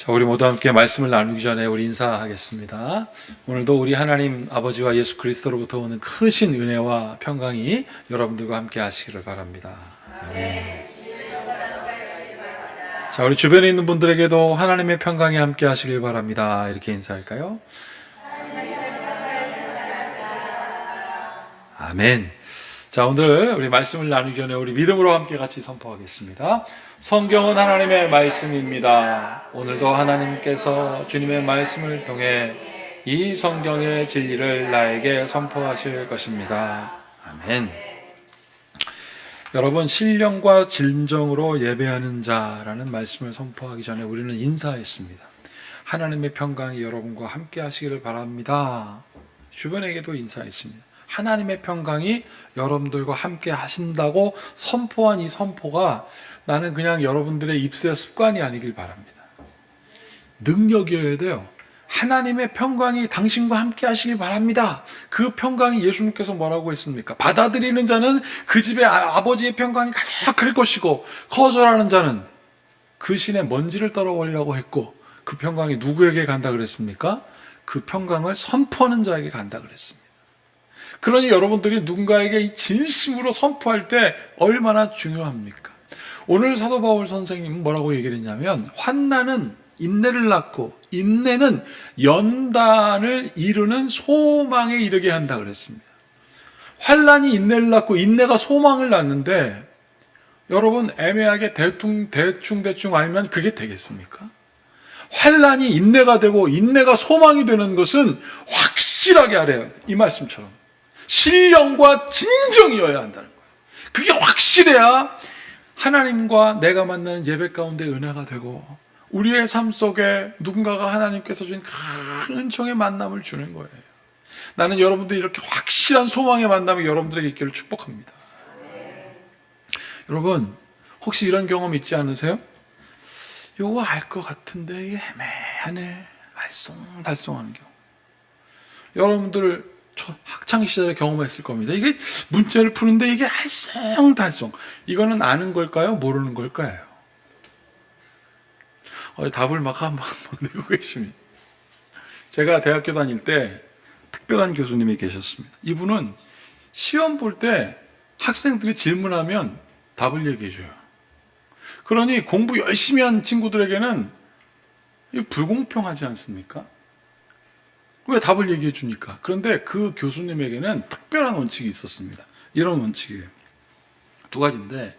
자, 우리 모두 함께 말씀을 나누기 전에 우리 인사하겠습니다. 오늘도 우리 하나님 아버지와 예수 그리스도로부터 오는 크신 은혜와 평강이 여러분들과 함께 하시기를 바랍니다. 아멘. 자, 우리 주변에 있는 분들에게도 하나님의 평강이 함께 하시길 바랍니다. 이렇게 인사할까요? 아멘. 자, 오늘 우리 말씀을 나누기 전에 우리 믿음으로 함께 같이 선포하겠습니다. 성경은 하나님의 말씀입니다. 오늘도 하나님께서 주님의 말씀을 통해 이 성경의 진리를 나에게 선포하실 것입니다. 아멘. 여러분, 신령과 진정으로 예배하는 자라는 말씀을 선포하기 전에 우리는 인사했습니다. 하나님의 평강이 여러분과 함께 하시기를 바랍니다. 주변에게도 인사했습니다. 하나님의 평강이 여러분들과 함께 하신다고 선포한 이 선포가 나는 그냥 여러분들의 입술의 습관이 아니길 바랍니다. 능력이어야 돼요. 하나님의 평강이 당신과 함께 하시길 바랍니다. 그 평강이 예수님께서 뭐라고 했습니까? 받아들이는 자는 그 집에 아버지의 평강이 가득할 것이고 거절하는 자는 그 신의 먼지를 떨어버리라고 했고, 그 평강이 누구에게 간다 그랬습니까? 그 평강을 선포하는 자에게 간다 그랬습니다. 그러니 여러분들이 누군가에게 이 진심으로 선포할 때 얼마나 중요합니까? 오늘 사도 바울 선생님은 뭐라고 얘기를 했냐면, 환난은 인내를 낳고 인내는 연단을 이루는 소망에 이르게 한다 그랬습니다. 환난이 인내를 낳고 인내가 소망을 낳는데, 여러분 애매하게 대충 알면 그게 되겠습니까? 환난이 인내가 되고 인내가 소망이 되는 것은 확실하게 알아요. 이 말씀처럼 신령과 진정이어야 한다는 거예요. 그게 확실해야 하나님과 내가 만나는 예배 가운데 은혜가 되고 우리의 삶 속에 누군가가 하나님께서 주신 큰 은총의 만남을 주는 거예요. 나는 여러분들이 이렇게 확실한 소망의 만남이 여러분들에게 있기를 축복합니다. 여러분, 혹시 이런 경험 있지 않으세요? 요거 알 것 같은데 이게 애매하네, 알쏭달쏭하는 경우. 여러분들 학창시절에 경험했을 겁니다. 이게 문제를 푸는데 이게 알쏭달쏭. 이거는 아는 걸까요? 모르는 걸까요? 답을 막 내고 계십니다. 제가 대학교 다닐 때 특별한 교수님이 계셨습니다. 이분은 시험 볼 때 학생들이 질문하면 답을 얘기해줘요. 그러니 공부 열심히 한 친구들에게는 이거 불공평하지 않습니까? 왜 답을 얘기해 주니까? 그런데 그 교수님에게는 특별한 원칙이 있었습니다. 이런 원칙이에요. 두 가지인데,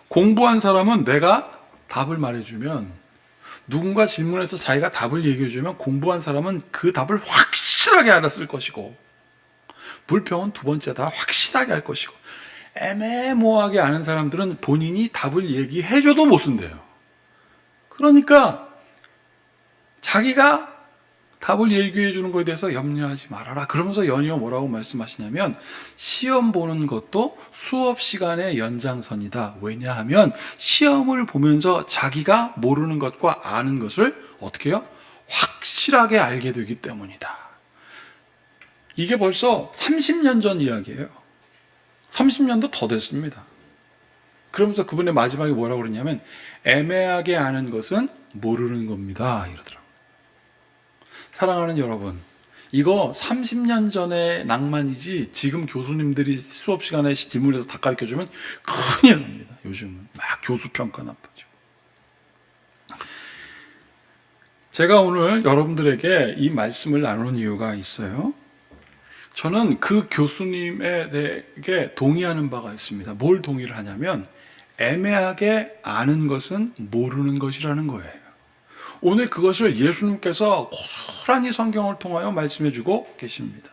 공부한 사람은 내가 답을 말해주면, 누군가 질문해서 자기가 답을 얘기해 주면 공부한 사람은 그 답을 확실하게 알았을 것이고, 불평은 두 번째 다 확실하게 할 것이고, 애매모호하게 아는 사람들은 본인이 답을 얘기해줘도 못 쓴대요. 그러니까 자기가 답을 얘기해 주는 것에 대해서 염려하지 말아라. 그러면서 연이어 뭐라고 말씀하시냐면, 시험 보는 것도 수업 시간의 연장선이다. 왜냐하면 시험을 보면서 자기가 모르는 것과 아는 것을 어떻게 해요? 확실하게 알게 되기 때문이다. 이게 벌써 30년 전 이야기예요. 30년도 더 됐습니다. 그러면서 그분의 마지막에 뭐라고 그러냐면, 애매하게 아는 것은 모르는 겁니다. 이러더라고요. 사랑하는 여러분, 이거 30년 전의 낭만이지 지금 교수님들이 수업 시간에 질문해서 다 가르쳐주면 큰일 납니다. 요즘은 막 교수 평가 나빠지고. 제가 오늘 여러분들에게 이 말씀을 나누는 이유가 있어요. 저는 그 교수님에게 동의하는 바가 있습니다. 뭘 동의를 하냐면, 애매하게 아는 것은 모르는 것이라는 거예요. 오늘 그것을 예수님께서 고스란히 성경을 통하여 말씀해주고 계십니다.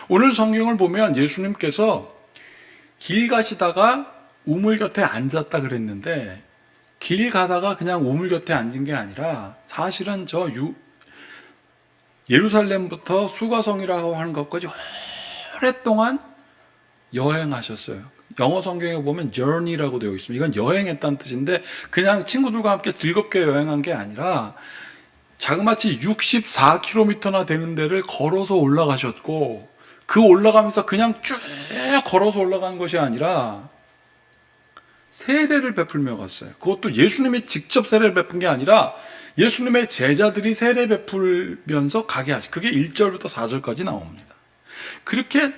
오늘 성경을 보면 예수님께서 길 가시다가 우물 곁에 앉았다 그랬는데, 길 가다가 그냥 우물 곁에 앉은 게 아니라 사실은 예루살렘부터 수가성이라고 하는 것까지 오랫동안 여행하셨어요. 영어 성경에 보면 journey라고 되어 있습니다. 이건 여행했다는 뜻인데, 그냥 친구들과 함께 즐겁게 여행한 게 아니라 자그마치 64km나 되는 데를 걸어서 올라가셨고, 그 올라가면서 그냥 쭉 걸어서 올라간 것이 아니라 세례를 베풀며 갔어요. 그것도 예수님이 직접 세례를 베푼 게 아니라 예수님의 제자들이 세례 베풀면서 가게 하시. 그게 1절부터 4절까지 나옵니다. 그렇게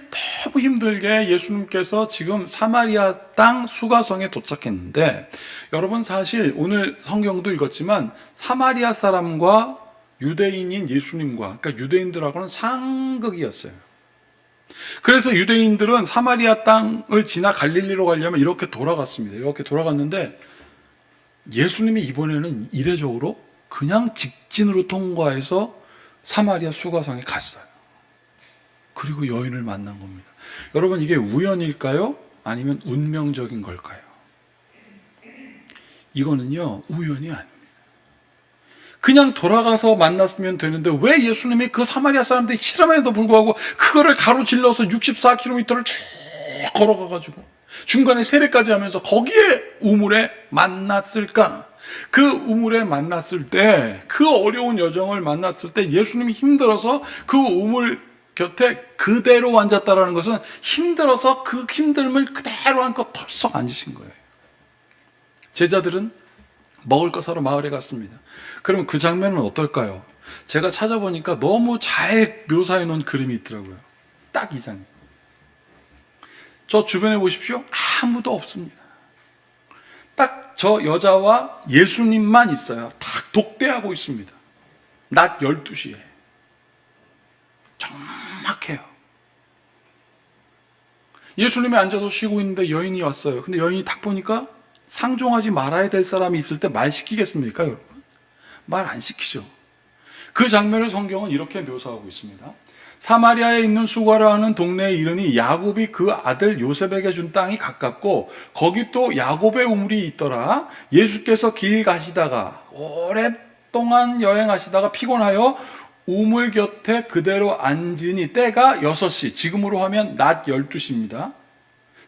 너무 힘들게 예수님께서 지금 사마리아 땅 수가성에 도착했는데, 여러분 사실 오늘 성경도 읽었지만 사마리아 사람과 유대인인 예수님과, 그러니까 유대인들하고는 상극이었어요. 그래서 유대인들은 사마리아 땅을 지나 갈릴리로 가려면 이렇게 돌아갔습니다. 이렇게 돌아갔는데 예수님이 이번에는 이례적으로 그냥 직진으로 통과해서 사마리아 수가성에 갔어요. 그리고 여인을 만난 겁니다. 여러분, 이게 우연일까요? 아니면 운명적인 걸까요? 이거는요, 우연이 아닙니다. 그냥 돌아가서 만났으면 되는데 왜 예수님이 그 사마리아 사람들이 싫어함에도 불구하고 그거를 가로질러서 64km를 쭉 걸어가가지고 중간에 세례까지 하면서 거기에 우물에 만났을까? 그 우물에 만났을 때, 그 어려운 여정을 만났을 때 예수님이 힘들어서 그 우물 곁에 그대로 앉았다라는 것은 힘들어서 그 힘듦을 그대로 안고 털썩 앉으신 거예요. 제자들은 먹을 것 사러 마을에 갔습니다. 그러면 그 장면은 어떨까요? 제가 찾아보니까 너무 잘 묘사해 놓은 그림이 있더라고요. 딱 이 장면. 저 주변에 보십시오. 아무도 없습니다. 딱 저 여자와 예수님만 있어요. 딱 독대하고 있습니다. 낮 12시에. 적막해요. 예수님이 앉아서 쉬고 있는데 여인이 왔어요. 근데 여인이 딱 보니까 상종하지 말아야 될 사람이 있을 때 말 시키겠습니까, 여러분? 말 안 시키죠. 그 장면을 성경은 이렇게 묘사하고 있습니다. 사마리아에 있는 수가라는 동네에 이르니 야곱이 그 아들 요셉에게 준 땅이 가깝고 거기 또 야곱의 우물이 있더라. 예수께서 길 가시다가 오랫동안 여행하시다가 피곤하여 우물 곁에 그대로 앉으니 때가 6시, 지금으로 하면 낮 12시입니다.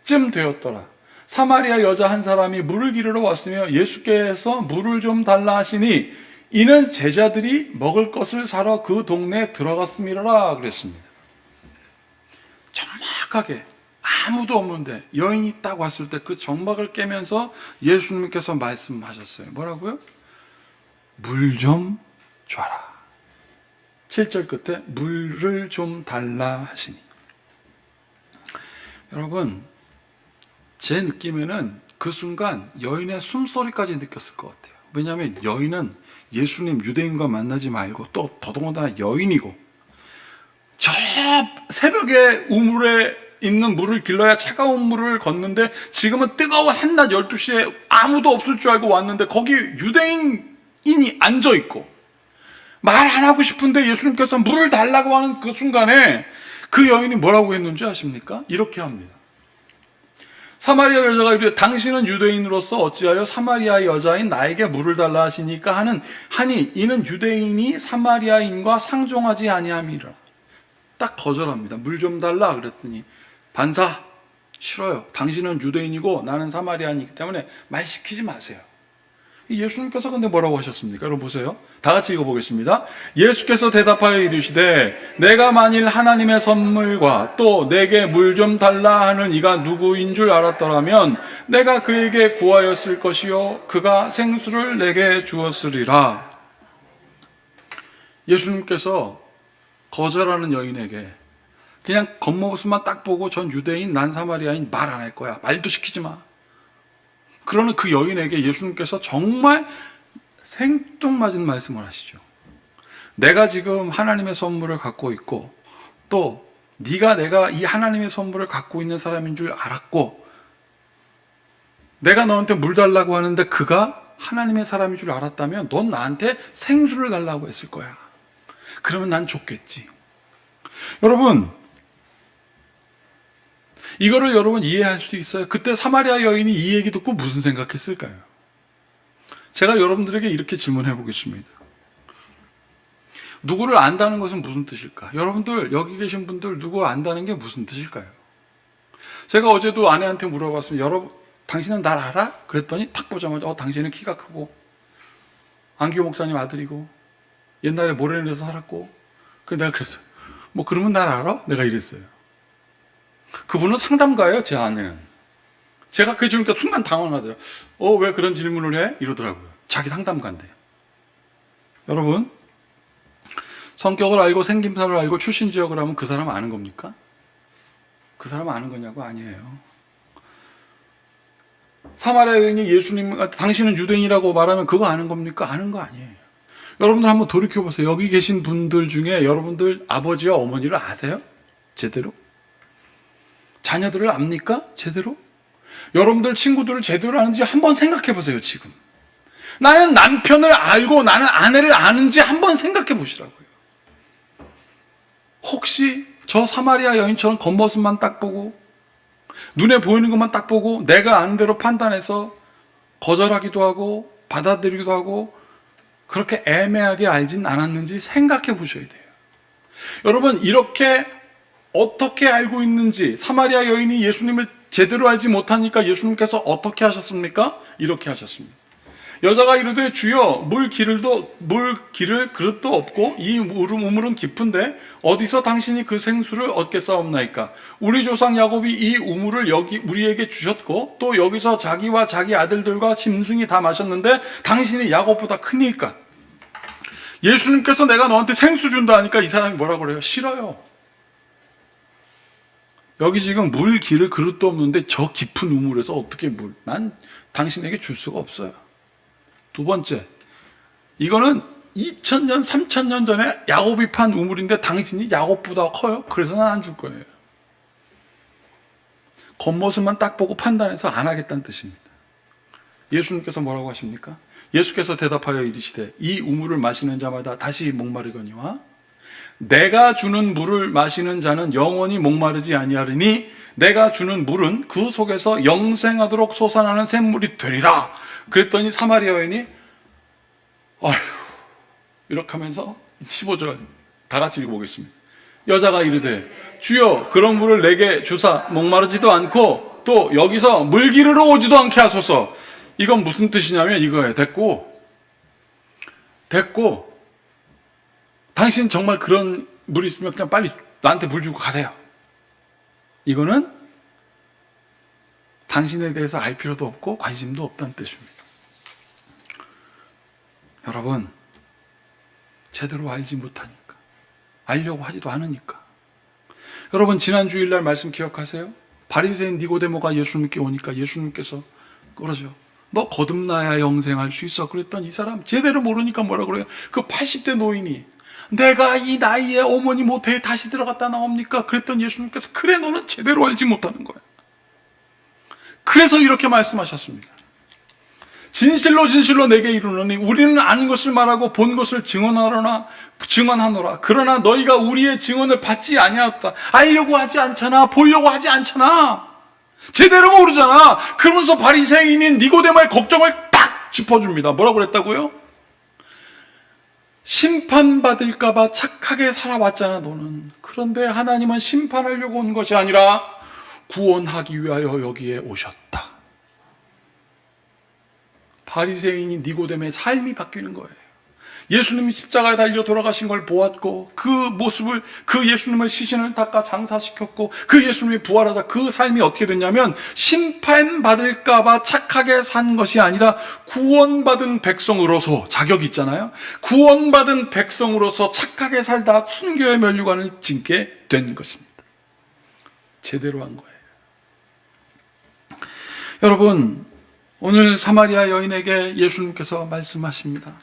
쯤 되었더라. 사마리아 여자 한 사람이 물을 기르러 왔으며 예수께서 물을 좀 달라 하시니 이는 제자들이 먹을 것을 사러 그 동네에 들어갔음이라 그랬습니다. 적막하게 아무도 없는데 여인이 딱 왔을 때 그 적막을 깨면서 예수님께서 말씀하셨어요. 뭐라고요? 물 좀 줘라. 7절 끝에 물을 좀 달라 하시니. 여러분, 제 느낌에는 그 순간 여인의 숨소리까지 느꼈을 것 같아요. 왜냐하면 여인은 예수님 유대인과 만나지 말고 또 더더군다나 여인이고 저 새벽에 우물에 있는 물을 길러야 차가운 물을 걷는데 지금은 뜨거운 한낮 12시에 아무도 없을 줄 알고 왔는데 거기 유대인이 앉아있고 말 안 하고 싶은데 예수님께서 물을 달라고 하는 그 순간에 그 여인이 뭐라고 했는지 아십니까? 이렇게 합니다. 사마리아 여자가 이르되 당신은 유대인으로서 어찌하여 사마리아 여자인 나에게 물을 달라 하시니까 하니 이는 유대인이 사마리아인과 상종하지 아니함이라. 딱 거절합니다. 물 좀 달라 그랬더니 반사 싫어요. 당신은 유대인이고 나는 사마리아인이기 때문에 말 시키지 마세요. 예수님께서 근데 뭐라고 하셨습니까? 여러분 보세요. 다 같이 읽어보겠습니다. 예수께서 대답하여 이르시되 내가 만일 하나님의 선물과 또 내게 물 좀 달라 하는 이가 누구인 줄 알았더라면 내가 그에게 구하였을 것이요 그가 생수를 내게 주었으리라. 예수님께서 거절하는 여인에게 그냥 겉모습만 딱 보고 전 유대인 난 사마리아인 말 안 할 거야. 말도 시키지 마. 그러는 그 여인에게 예수님께서 정말 생뚱맞은 말씀을 하시죠. 내가 지금 하나님의 선물을 갖고 있고 또 내가 이 하나님의 선물을 갖고 있는 사람인 줄 알았고 내가 너한테 물 달라고 하는데 그가 하나님의 사람인 줄 알았다면 넌 나한테 생수를 달라고 했을 거야. 그러면 난 좋겠지. 여러분, 이거를 여러분 이해할 수 있어요? 그때 사마리아 여인이 이 얘기 듣고 무슨 생각했을까요? 제가 여러분들에게 이렇게 질문해 보겠습니다. 누구를 안다는 것은 무슨 뜻일까? 여러분들 여기 계신 분들 누구 안다는 게 무슨 뜻일까요? 제가 어제도 아내한테 물어봤습니다. 여러분 당신은 날 알아? 그랬더니 탁 보자마자 당신은 키가 크고 안기호 목사님 아들이고 옛날에 모래내서 살았고 그래서 내가 그랬어요. 뭐 그러면 날 알아? 내가 이랬어요. 그분은 상담가예요, 제 아내는. 제가 그 질문니까 순간 당황하더라고요. 왜 그런 질문을 해? 이러더라고요. 자기 상담가인데. 여러분, 성격을 알고 생김새를 알고 출신 지역을 하면 그 사람 아는 겁니까? 그 사람 아는 거냐고? 아니에요. 사마리아 여인이 예수님, 당신은 유대인이라고 말하면 그거 아는 겁니까? 아는 거 아니에요. 여러분들 한번 돌이켜보세요. 여기 계신 분들 중에 여러분들 아버지와 어머니를 아세요? 제대로? 자녀들을 압니까? 제대로? 여러분들 친구들을 제대로 아는지 한번 생각해보세요, 지금. 나는 남편을 알고 나는 아내를 아는지 한번 생각해보시라고요. 혹시 저 사마리아 여인처럼 겉모습만 딱 보고 눈에 보이는 것만 딱 보고 내가 아는 대로 판단해서 거절하기도 하고 받아들이기도 하고 그렇게 애매하게 알진 않았는지 생각해 보셔야 돼요. 여러분, 이렇게 어떻게 알고 있는지, 사마리아 여인이 예수님을 제대로 알지 못하니까 예수님께서 어떻게 하셨습니까? 이렇게 하셨습니다. 여자가 이르되 주여 물 기를 그릇도 없고 이 우물은 깊은데 어디서 당신이 그 생수를 얻겠사옵나이까? 우리 조상 야곱이 이 우물을 여기 우리에게 주셨고 또 여기서 자기와 자기 아들들과 짐승이 다 마셨는데 당신이 야곱보다 크니까. 예수님께서 내가 너한테 생수 준다 하니까 이 사람이 뭐라고 그래요? 싫어요. 여기 지금 물 기를 그릇도 없는데 저 깊은 우물에서 어떻게 난 당신에게 줄 수가 없어요. 두 번째, 이거는 2000년, 3000년 전에 야곱이 판 우물인데 당신이 야곱보다 커요? 그래서 난 안 줄 거예요. 겉모습만 딱 보고 판단해서 안 하겠다는 뜻입니다. 예수님께서 뭐라고 하십니까? 예수께서 대답하여 이르시되 이 우물을 마시는 자마다 다시 목마르거니와 내가 주는 물을 마시는 자는 영원히 목마르지 아니하리니 내가 주는 물은 그 속에서 영생하도록 솟아나는 샘물이 되리라. 그랬더니 사마리아 여인이 아휴 이렇게 하면서 15절 다 같이 읽어보겠습니다. 여자가 이르되 주여 그런 물을 내게 주사 목마르지도 않고 또 여기서 물 기르러 오지도 않게 하소서. 이건 무슨 뜻이냐면 이거예요. 됐고 당신 정말 그런 물이 있으면 그냥 빨리 나한테 물 주고 가세요. 이거는 당신에 대해서 알 필요도 없고 관심도 없다는 뜻입니다. 여러분, 제대로 알지 못하니까, 알려고 하지도 않으니까. 여러분, 지난 주일날 말씀 기억하세요? 바리새인 니고데모가 예수님께 오니까 예수님께서 그러죠. 너 거듭나야 영생할 수 있어. 그랬더니 이 사람 제대로 모르니까 뭐라 그래요? 그 80대 노인이 내가 이 나이에 어머니 모태에 다시 들어갔다 나옵니까? 그랬더니 예수님께서 그래 너는 제대로 알지 못하는 거야. 그래서 이렇게 말씀하셨습니다. 진실로 진실로 내게 이르노니 우리는 아는 것을 말하고 본 것을 증언하노라. 그러나 너희가 우리의 증언을 받지 아니하였다. 알려고 하지 않잖아. 보려고 하지 않잖아. 제대로 모르잖아. 그러면서 바리새인인 니고데모의 걱정을 딱 짚어줍니다. 뭐라고 그랬다고요? 심판받을까 봐 착하게 살아왔잖아 너는. 그런데 하나님은 심판하려고 온 것이 아니라 구원하기 위하여 여기에 오셨다. 바리새인인 니고데모의 삶이 바뀌는 거예요. 예수님이 십자가에 달려 돌아가신 걸 보았고 그 모습을, 그 예수님의 시신을 닦아 장사시켰고 그 예수님이 부활하다 그 삶이 어떻게 됐냐면 심판받을까 봐 착하게 산 것이 아니라 구원받은 백성으로서, 자격이 있잖아요. 구원받은 백성으로서 착하게 살다 순교의 면류관을 짓게 된 것입니다. 제대로 한 거예요. 여러분, 오늘 사마리아 여인에게 예수님께서 말씀하십니다.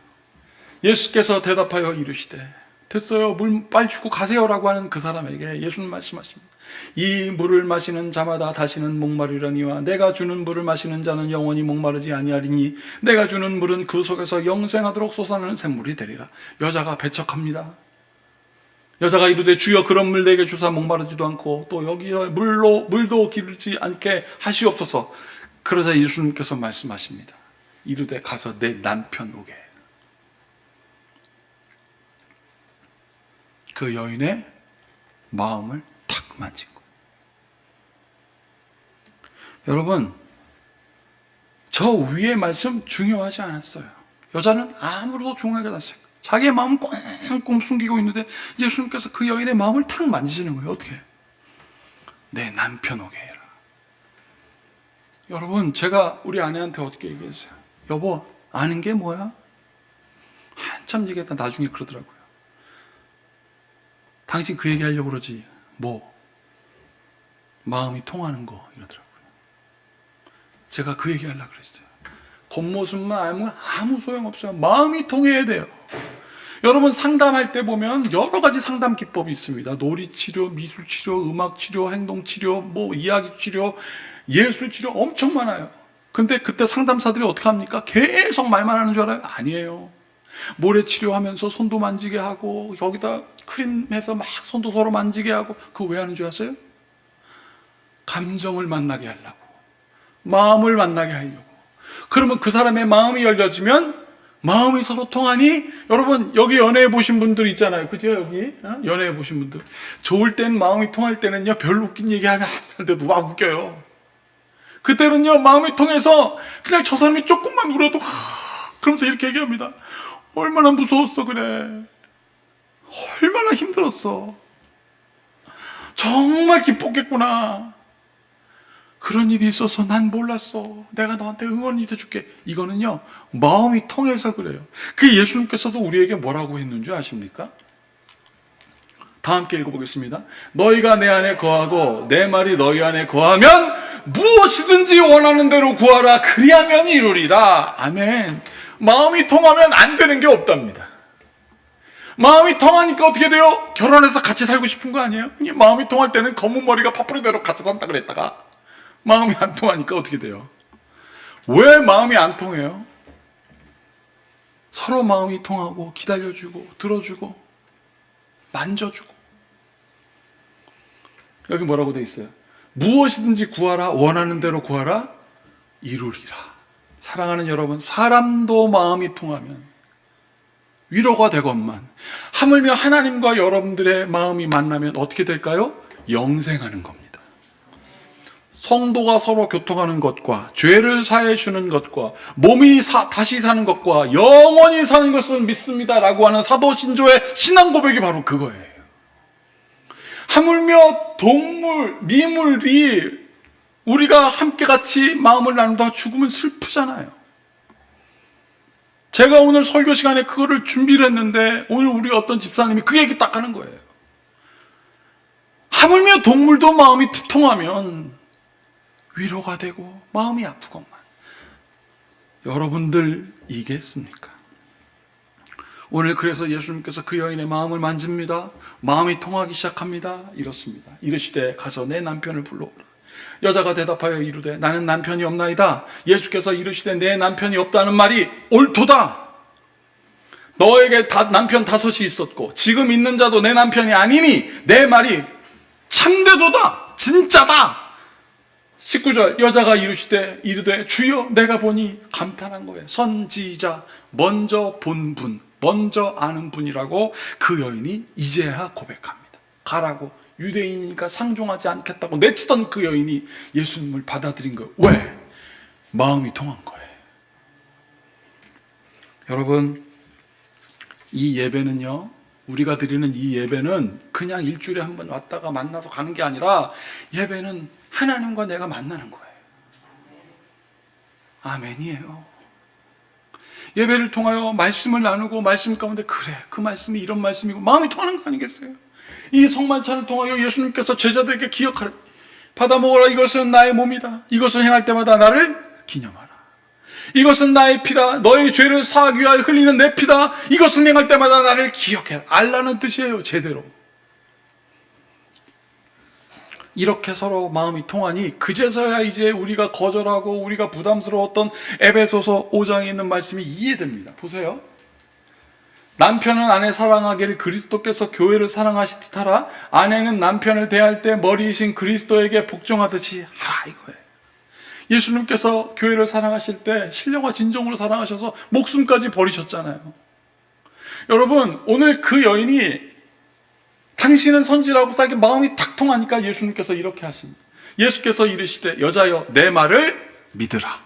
예수께서 대답하여 이르시되 됐어요. 물 빨리 주고 가세요라고 하는 그 사람에게 예수님 말씀하십니다. 이 물을 마시는 자마다 다시는 목마르려니와 내가 주는 물을 마시는 자는 영원히 목마르지 아니하리니 내가 주는 물은 그 속에서 영생하도록 솟아나는 샘물이 되리라. 여자가 배척합니다. 여자가 이르되 주여 그런 물 내게 주사 목마르지도 않고 또 여기에 물도 기르지 않게 하시옵소서. 그러자 예수님께서 말씀하십니다. 이르되 가서 내 남편 오게. 그 여인의 마음을 탁 만진 거예요. 여러분, 저 위의 말씀 중요하지 않았어요. 여자는 아무래도 중요하게 났어요. 자기의 마음은 꽁꽁 숨기고 있는데 예수님께서 그 여인의 마음을 탁 만지시는 거예요. 어떻게? 내 남편 오게 해라. 여러분, 제가 우리 아내한테 어떻게 얘기했어요? 여보, 아는 게 뭐야? 한참 얘기하다 나중에 그러더라고요. 당신 그 얘기하려고 그러지. 뭐 마음이 통하는 거 이러더라고요. 제가 그 얘기하려고 그랬어요. 겉모습만 알면 아무 소용없어요. 마음이 통해야 돼요. 여러분 상담할 때 보면 여러 가지 상담 기법이 있습니다. 놀이치료, 미술치료, 음악치료, 행동치료, 뭐 이야기치료, 예술치료 엄청 많아요. 근데 그때 상담사들이 어떻게 합니까? 계속 말만 하는 줄 알아요? 아니에요. 모래치료하면서 손도 만지게 하고 여기다 크림해서 막 손도 서로 만지게 하고 그거 왜 하는 줄 아세요? 감정을 만나게 하려고, 마음을 만나게 하려고. 그러면 그 사람의 마음이 열려지면 마음이 서로 통하니, 여러분 여기 연애해 보신 분들 있잖아요, 그죠? 여기 연애해 보신 분들 좋을 땐, 마음이 통할 때는요 별로 웃긴 얘기 하나 할 때도 막 웃겨요. 그때는요 마음이 통해서 그냥 저 사람이 조금만 울어도 그러면서 이렇게 얘기합니다. 얼마나 무서웠어 그래, 얼마나 힘들었어, 정말 기뻤겠구나, 그런 일이 있어서 난 몰랐어, 내가 너한테 응원이 돼줄게. 이거는요 마음이 통해서 그래요. 그 예수님께서도 우리에게 뭐라고 했는지 아십니까? 다 함께 읽어보겠습니다. 너희가 내 안에 거하고 내 말이 너희 안에 거하면 무엇이든지 원하는 대로 구하라, 그리하면 이루리라. 아멘. 마음이 통하면 안 되는 게 없답니다. 마음이 통하니까 어떻게 돼요? 결혼해서 같이 살고 싶은 거 아니에요? 마음이 통할 때는 검은 머리가 파뿌리대로 같이 산다 그랬다가 마음이 안 통하니까 어떻게 돼요? 왜 마음이 안 통해요? 서로 마음이 통하고 기다려주고 들어주고 만져주고. 여기 뭐라고 돼 있어요? 무엇이든지 구하라, 원하는 대로 구하라, 이루리라. 사랑하는 여러분, 사람도 마음이 통하면 위로가 되건만, 하물며 하나님과 여러분들의 마음이 만나면 어떻게 될까요? 영생하는 겁니다. 성도가 서로 교통하는 것과 죄를 사해 주는 것과 몸이 다시 사는 것과 영원히 사는 것을 믿습니다라고 하는 사도 신조의 신앙 고백이 바로 그거예요. 하물며 동물, 미물이 우리가 함께 같이 마음을 나누다 죽으면 슬프잖아요. 제가 오늘 설교 시간에 그거를 준비를 했는데 오늘 우리 어떤 집사님이 그 얘기 딱 하는 거예요. 하물며 동물도 마음이 통하면 위로가 되고 마음이 아프건만 여러분들 이겠습니까? 오늘 그래서 예수님께서 그 여인의 마음을 만집니다. 마음이 통하기 시작합니다. 이렇습니다. 이르시되 가서 내 남편을 불러오라. 여자가 대답하여 이르되 나는 남편이 없나이다. 예수께서 이르시되 내 남편이 없다는 말이 옳도다. 너에게 남편 5이 있었고 지금 있는 자도 내 남편이 아니니 내 말이 참되도다, 진짜다. 19절, 여자가 이르되 주여 내가 보니, 감탄한 거예요. 선지자, 먼저 본 분, 먼저 아는 분이라고 그 여인이 이제야 고백합니다. 가라고, 유대인이니까 상종하지 않겠다고 내치던 그 여인이 예수님을 받아들인 거예요. 왜? 마음이 통한 거예요. 여러분, 이 예배는요, 우리가 드리는 이 예배는 그냥 일주일에 한 번 왔다가 만나서 가는 게 아니라 예배는 하나님과 내가 만나는 거예요. 아멘이에요. 예배를 통하여 말씀을 나누고 말씀 가운데 그래, 그 말씀이 이런 말씀이고 마음이 통하는 거 아니겠어요? 이 성만찬을 통하여 예수님께서 제자들에게 기억하라, 받아 먹어라, 이것은 나의 몸이다. 이것을 행할 때마다 나를 기념하라. 이것은 나의 피라. 너의 죄를 사하기 위하여 흘리는 내 피다. 이것을 행할 때마다 나를 기억해라. 알라는 뜻이에요. 제대로. 이렇게 서로 마음이 통하니 그제서야 이제 우리가 거절하고 우리가 부담스러웠던 에베소서 5장에 있는 말씀이 이해됩니다. 보세요. 남편은 아내 사랑하기를 그리스도께서 교회를 사랑하시듯 하라. 아내는 남편을 대할 때 머리이신 그리스도에게 복종하듯이 하라, 이거예요. 예수님께서 교회를 사랑하실 때 신령과 진정으로 사랑하셔서 목숨까지 버리셨잖아요. 여러분, 오늘 그 여인이 당신은 선지라고 싸게 마음이 탁 통하니까 예수님께서 이렇게 하십니다. 예수께서 이르시되 여자여 내 말을 믿으라.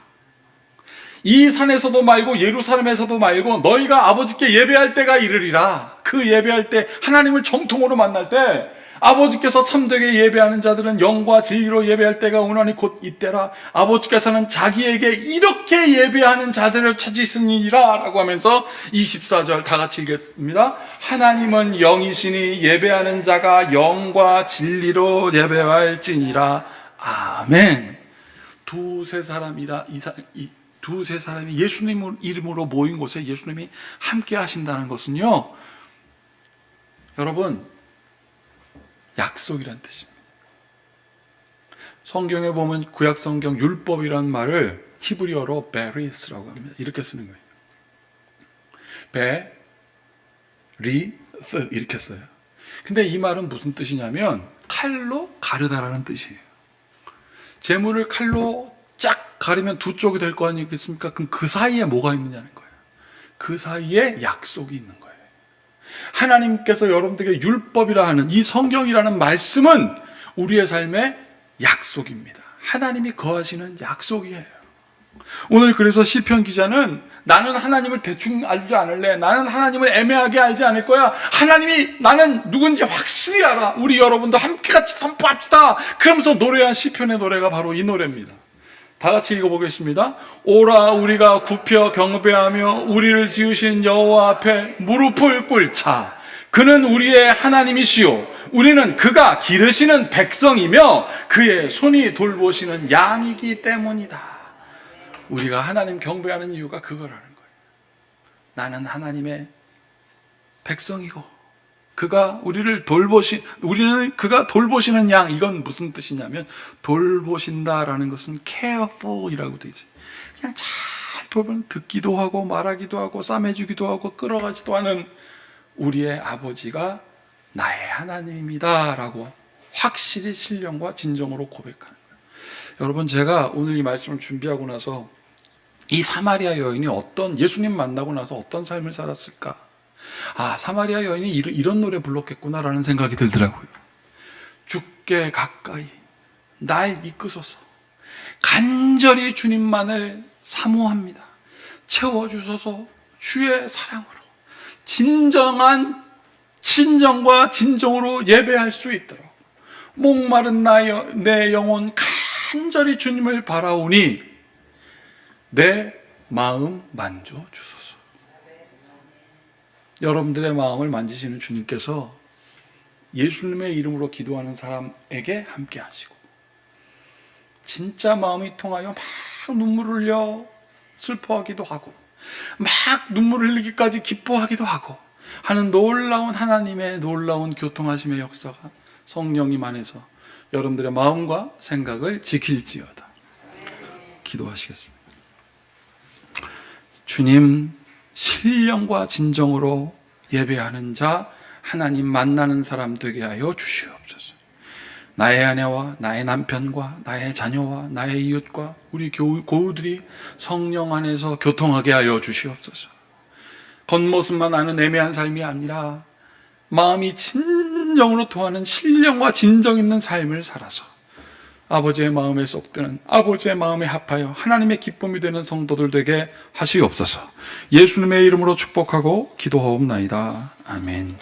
이 산에서도 말고 예루살렘에서도 말고 너희가 아버지께 예배할 때가 이르리라. 그 예배할 때, 하나님을 정통으로 만날 때 아버지께서 참되게 예배하는 자들은 영과 진리로 예배할 때가 오나니 곧 이때라. 아버지께서는 자기에게 이렇게 예배하는 자들을 찾으시니라 라고 하면서 24절 다 같이 읽겠습니다. 하나님은 영이시니 예배하는 자가 영과 진리로 예배할지니라. 아멘. 두세 사람이 예수님 이름으로 모인 곳에 예수님이 함께 하신다는 것은요, 여러분, 약속이란 뜻입니다. 성경에 보면 구약성경 율법이라는 말을 히브리어로 베리스라고 합니다. 이렇게 쓰는 거예요. 베리스 이렇게 써요. 근데 이 말은 무슨 뜻이냐면 칼로 가르다라는 뜻이에요. 재물을 칼로 쫙 가르면 두 쪽이 될 거 아니겠습니까? 그럼 그 사이에 뭐가 있느냐는 거예요. 그 사이에 약속이 있는 거예요. 하나님께서 여러분들에게 율법이라 하는 이 성경이라는 말씀은 우리의 삶의 약속입니다. 하나님이 거하시는 약속이에요. 오늘 그래서 시편 기자는 나는 하나님을 대충 알지 않을래. 나는 하나님을 애매하게 알지 않을 거야. 하나님이 나는 누군지 확실히 알아. 우리 여러분도 함께 같이 선포합시다. 그러면서 노래한 시편의 노래가 바로 이 노래입니다. 다 같이 읽어보겠습니다. 오라 우리가 굽혀 경배하며 우리를 지으신 여호와 앞에 무릎을 꿇자. 그는 우리의 하나님이시요 우리는 그가 기르시는 백성이며 그의 손이 돌보시는 양이기 때문이다. 우리가 하나님 경배하는 이유가 그거라는 거예요. 나는 하나님의 백성이고 우리는 그가 돌보시는 양. 이건 무슨 뜻이냐면 돌보신다라는 것은 careful이라고 되어 있어요. 그냥 잘 돌보는, 듣기도 하고 말하기도 하고 싸매주기도 하고 끌어가지도 하는 우리의 아버지가 나의 하나님입니다 라고 확실히 신령과 진정으로 고백하는 거예요. 여러분, 제가 오늘 이 말씀을 준비하고 나서 이 사마리아 여인이 예수님 만나고 나서 어떤 삶을 살았을까? 사마리아 여인이 이런 노래 불렀겠구나라는 생각이 들더라고요. 주께 가까이 날 이끄소서. 간절히 주님만을 사모합니다. 채워주소서. 주의 사랑으로 진정한 진정과 진정으로 예배할 수 있도록 목마른 내 영혼 간절히 주님을 바라오니 내 마음 만져주소서. 여러분들의 마음을 만지시는 주님께서 예수님의 이름으로 기도하는 사람에게 함께 하시고, 진짜 마음이 통하여 막 눈물을 흘려 슬퍼하기도 하고 막 눈물을 흘리기까지 기뻐하기도 하고 하는 놀라운 하나님의 놀라운 교통하심의 역사가 성령님 안에서 여러분들의 마음과 생각을 지킬지어다. 기도하시겠습니다. 주님, 신령과 진정으로 예배하는 자, 하나님 만나는 사람 되게 하여 주시옵소서. 나의 아내와 나의 남편과 나의 자녀와 나의 이웃과 우리 고우들이 성령 안에서 교통하게 하여 주시옵소서. 겉모습만 아는 애매한 삶이 아니라 마음이 진정으로 통하는 신령과 진정 있는 삶을 살아서 아버지의 마음에 쏙드는, 아버지의 마음에 합하여 하나님의 기쁨이 되는 성도들 되게 하시옵소서. 예수님의 이름으로 축복하고 기도하옵나이다. 아멘.